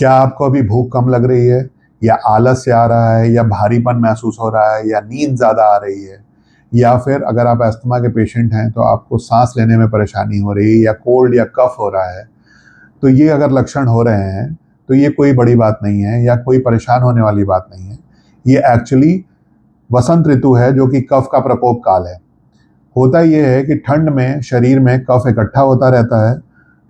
क्या आपको अभी भूख कम लग रही है, या आलस्य आ रहा है, या भारीपन महसूस हो रहा है, या नींद ज़्यादा आ रही है, या फिर अगर आप अस्थमा के पेशेंट हैं तो आपको सांस लेने में परेशानी हो रही है, या कोल्ड या कफ हो रहा है, तो ये अगर लक्षण हो रहे हैं तो ये कोई बड़ी बात नहीं है या कोई परेशान होने वाली बात नहीं है। ये एक्चुअली वसंत ऋतु है, जो कि कफ का प्रकोप काल है। होता ये है कि ठंड में शरीर में कफ इकट्ठा होता रहता है,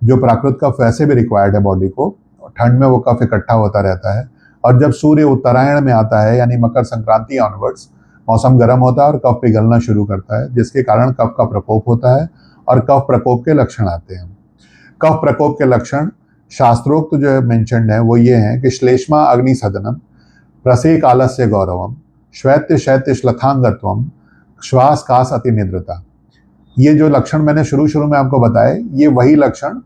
जो प्राकृत कफ वैसे भी रिक्वायर्ड है बॉडी को। ठंड में वो कफ इकट्ठा होता रहता है, और जब सूर्य उत्तरायण में आता है यानी मकर संक्रांति ऑनवर्ड्स, मौसम गर्म होता है और कफ पिघलना शुरू करता है, जिसके कारण कफ का प्रकोप होता है और कफ प्रकोप के लक्षण आते हैं। कफ प्रकोप के लक्षण शास्त्रोक्त जो मेंशन्ड है वो ये हैं कि श्लेष्मा अग्नि सदनम, प्रसेक आलस्य गौरवम, श्वैत्य शैत्य श्लथांगत्वम, श्वास कास अति निद्रता। ये जो लक्षण मैंने शुरू में आपको बताए, ये वही लक्षण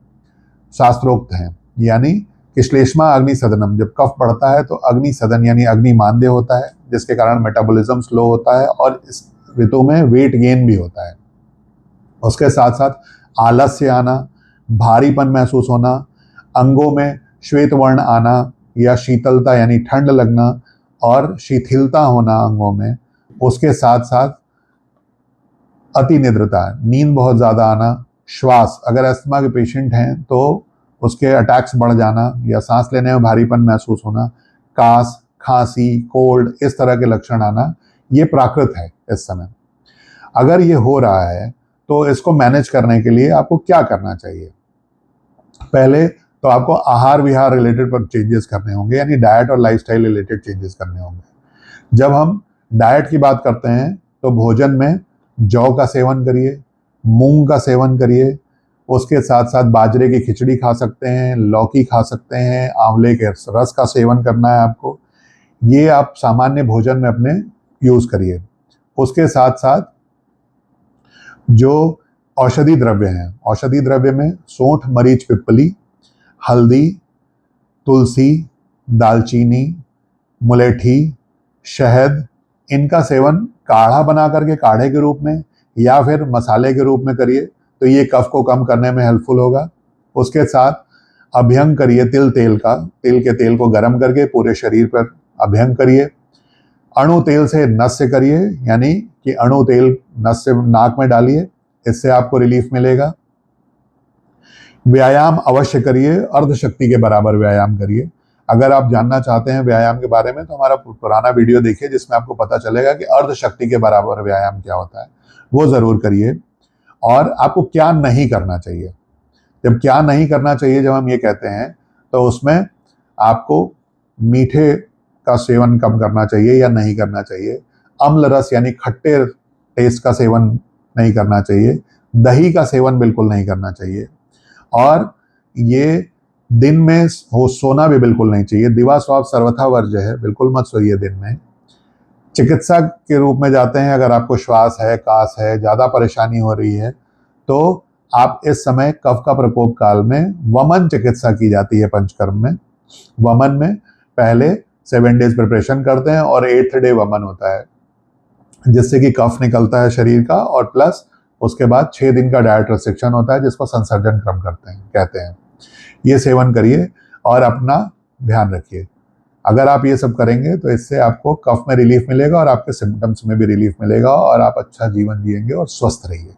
शास्त्रोक्त हैं। यानी कि श्लेष्मा अग्नि सदनम, जब कफ बढ़ता है तो अग्नि सदन यानी अग्नि मांद्य होता है, जिसके कारण मेटाबॉलिज्म स्लो होता है और इस ऋतु में वेट गेन भी होता है। उसके साथ साथ आलस्य आना, भारीपन महसूस होना, अंगों में श्वेत वर्ण आना या शीतलता यानी ठंड लगना और शिथिलता होना अंगों में। उसके साथ साथ अति निद्रता, नींद बहुत ज़्यादा आना, श्वास, अगर अस्थमा के पेशेंट हैं तो उसके अटैक्स बढ़ जाना या सांस लेने में भारीपन महसूस होना, कास, खांसी, कोल्ड, इस तरह के लक्षण आना, ये प्राकृत है इस समय। अगर ये हो रहा है तो इसको मैनेज करने के लिए आपको क्या करना चाहिए? पहले तो आपको आहार विहार रिलेटेड पर चेंजेस करने होंगे, यानी डाइट और लाइफस्टाइल रिलेटेड चेंजेस करने होंगे। जब हम डाइट की बात करते हैं तो भोजन में जौ का सेवन करिए, मूंग का सेवन करिए, उसके साथ साथ बाजरे की खिचड़ी खा सकते हैं, लौकी खा सकते हैं, आंवले के रस का सेवन करना है आपको। ये आप सामान्य भोजन में अपने यूज़ करिए। उसके साथ साथ जो औषधि द्रव्य हैं, औषधि द्रव्य में सोंठ, मरीच, पिप्पली, हल्दी, तुलसी, दालचीनी, मुलेठी, शहद, इनका सेवन काढ़ा बना करके काढ़े के रूप में या फिर मसाले के रूप में करिए, तो ये कफ को कम करने में हेल्पफुल होगा। उसके साथ अभ्यंग करिए तिल तेल का, तिल के तेल को गर्म करके पूरे शरीर पर अभ्यंग करिए। अणु तेल से नस्य करिए, यानी कि अणु तेल नस्य नाक में डालिए, इससे आपको रिलीफ मिलेगा। व्यायाम अवश्य करिए, अर्धशक्ति के बराबर व्यायाम करिए। अगर आप जानना चाहते हैं व्यायाम के बारे में तो हमारा पुराना वीडियो देखिए, जिसमें आपको पता चलेगा कि अर्धशक्ति के बराबर व्यायाम क्या होता है, वो ज़रूर करिए। और आपको क्या नहीं करना चाहिए, जब क्या नहीं करना चाहिए जब हम ये कहते हैं तो उसमें आपको मीठे का सेवन कम करना चाहिए या नहीं करना चाहिए, अम्ल रस यानी खट्टे टेस्ट का सेवन नहीं करना चाहिए, दही का सेवन बिल्कुल नहीं करना चाहिए, और ये दिन में सोना भी बिल्कुल नहीं चाहिए। दिवा स्वाप सर्वथा वर्ज्य है, बिल्कुल मत सोइए दिन में। चिकित्सा के रूप में जाते हैं, अगर आपको श्वास है, कास है, ज़्यादा परेशानी हो रही है तो आप इस समय कफ का प्रकोप काल में वमन चिकित्सा की जाती है पंचकर्म में। वमन में पहले 7 डेज प्रिपरेशन करते हैं और 8th डे वमन होता है, जिससे कि कफ निकलता है शरीर का, और प्लस उसके बाद 6 दिन का डाइट रिस्ट्रिक्शन होता है, जिसको संसर्जन क्रम कहते हैं। ये सेवन करिए और अपना ध्यान रखिए। अगर आप ये सब करेंगे तो इससे आपको कफ में रिलीफ मिलेगा और आपके सिम्टम्स में भी रिलीफ मिलेगा और आप अच्छा जीवन जिएंगे और स्वस्थ रहिए।